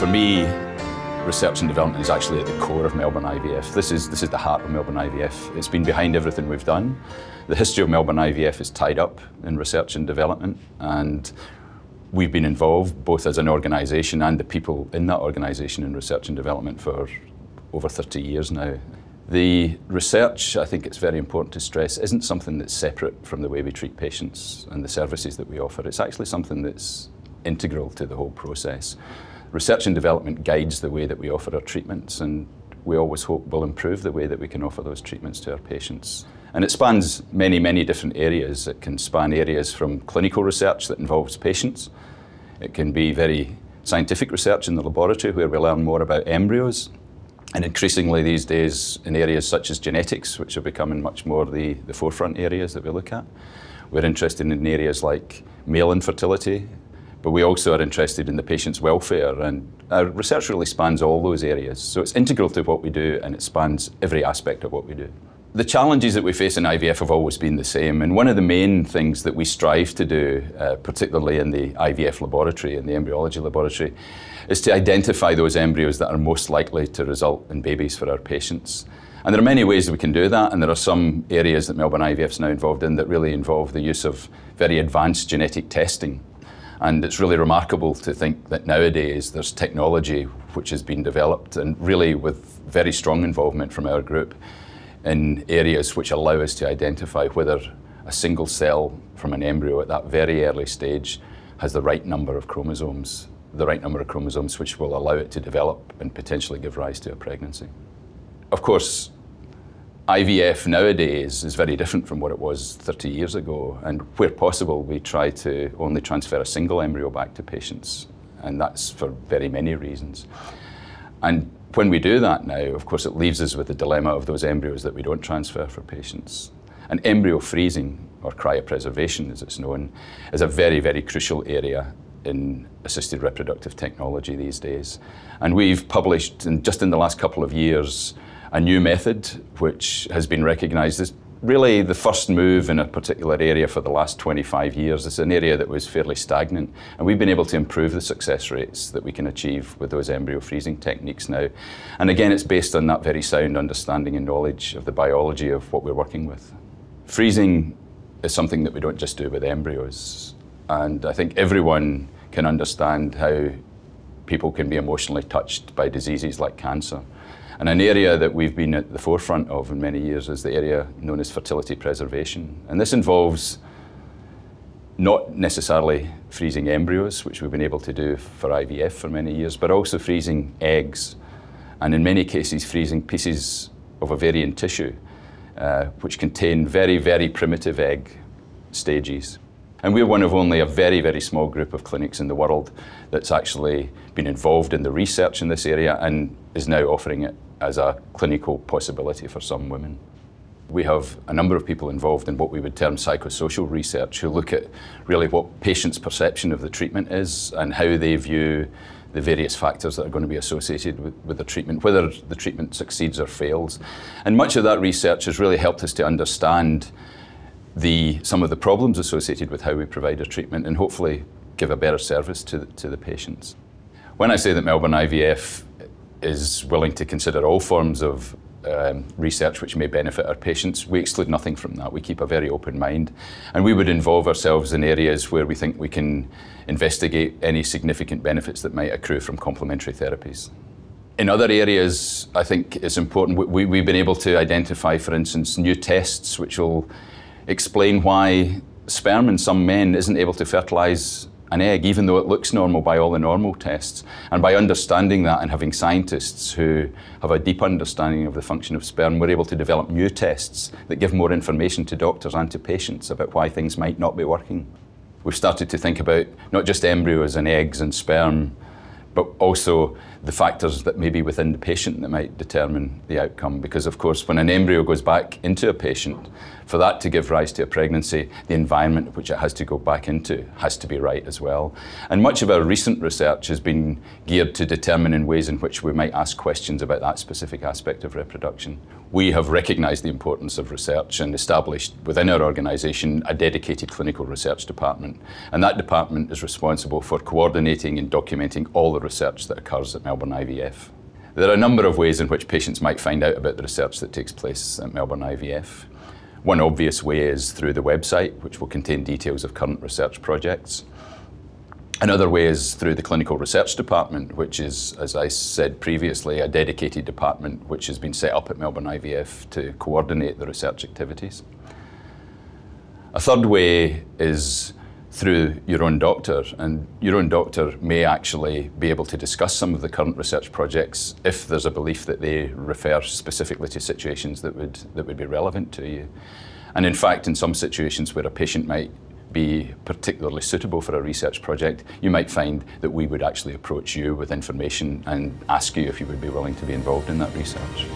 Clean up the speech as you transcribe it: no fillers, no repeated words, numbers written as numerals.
For me, research and development is actually at the core of Melbourne IVF. This is the heart of Melbourne IVF. It's been behind everything we've done. The history of Melbourne IVF is tied up in research and development, and we've been involved both as an organisation and the people in that organisation in research and development for over 30 years now. The research, I think it's very important to stress, isn't something that's separate from the way we treat patients and the services that we offer. It's actually something that's integral to the whole process. Research and development guides the way that we offer our treatments, and we always hope will improve the way that we can offer those treatments to our patients. And it spans many, many different areas. It can span areas from clinical research that involves patients. It can be very scientific research in the laboratory where we learn more about embryos. And increasingly these days in areas such as genetics, which are becoming much more the forefront areas that we look at. We're interested in areas like male infertility, but we also are interested in the patient's welfare, and our research really spans all those areas. So it's integral to what we do, and it spans every aspect of what we do. The challenges that we face in IVF have always been the same, and one of the main things that we strive to do, particularly in the IVF laboratory and the embryology laboratory, is to identify those embryos that are most likely to result in babies for our patients. And there are many ways that we can do that, and there are some areas that Melbourne IVF is now involved in that really involve the use of very advanced genetic testing. And it's really remarkable to think that nowadays there's technology which has been developed, and really with very strong involvement from our group, in areas which allow us to identify whether a single cell from an embryo at that very early stage has the right number of chromosomes, which will allow it to develop and potentially give rise to a pregnancy. Of course, IVF nowadays is very different from what it was 30 years ago, and where possible we try to only transfer a single embryo back to patients, and that's for very many reasons. And when we do that now, of course, it leaves us with the dilemma of those embryos that we don't transfer for patients. And embryo freezing, or cryopreservation as it's known, is a very, very crucial area in assisted reproductive technology these days. And we've published, just in the last couple of years, a new method which has been recognised as really the first move in a particular area for the last 25 years. It's an area that was fairly stagnant, and we've been able to improve the success rates that we can achieve with those embryo freezing techniques now. And again, it's based on that very sound understanding and knowledge of the biology of what we're working with. Freezing is something that we don't just do with embryos, and I think everyone can understand how people can be emotionally touched by diseases like cancer. And an area that we've been at the forefront of in many years is the area known as fertility preservation. And this involves not necessarily freezing embryos, which we've been able to do for IVF for many years, but also freezing eggs, and in many cases freezing pieces of ovarian tissue, which contain very, very primitive egg stages. And we're one of only a very, very small group of clinics in the world that's actually been involved in the research in this area and is now offering it as a clinical possibility for some women. We have a number of people involved in what we would term psychosocial research, who look at really what patients' perception of the treatment is and how they view the various factors that are going to be associated with the treatment, whether the treatment succeeds or fails. And much of that research has really helped us to understand some of the problems associated with how we provide a treatment and hopefully give a better service to the patients. When I say that Melbourne IVF is willing to consider all forms of research which may benefit our patients, we exclude nothing from that. We keep a very open mind, and we would involve ourselves in areas where we think we can investigate any significant benefits that might accrue from complementary therapies. In other areas, I think it's important, we've been able to identify, for instance, new tests which will explain why sperm in some men isn't able to fertilise an egg, even though it looks normal by all the normal tests. And by understanding that and having scientists who have a deep understanding of the function of sperm, we're able to develop new tests that give more information to doctors and to patients about why things might not be working. We've started to think about not just embryos and eggs and sperm, but also the factors that may be within the patient that might determine the outcome. Because of course, when an embryo goes back into a patient, for that to give rise to a pregnancy, the environment which it has to go back into has to be right as well. And much of our recent research has been geared to determining ways in which we might ask questions about that specific aspect of reproduction. We have recognised the importance of research and established within our organisation a dedicated clinical research department. And that department is responsible for coordinating and documenting all the the research that occurs at Melbourne IVF. There are a number of ways in which patients might find out about the research that takes place at Melbourne IVF. One obvious way is through the website, which will contain details of current research projects. Another way is through the Clinical Research Department, which is, as I said previously, a dedicated department which has been set up at Melbourne IVF to coordinate the research activities. A third way is through your own doctor, and your own doctor may actually be able to discuss some of the current research projects if there's a belief that they refer specifically to situations that would be relevant to you. And in fact, in some situations where a patient might be particularly suitable for a research project, you might find that we would actually approach you with information and ask you if you would be willing to be involved in that research.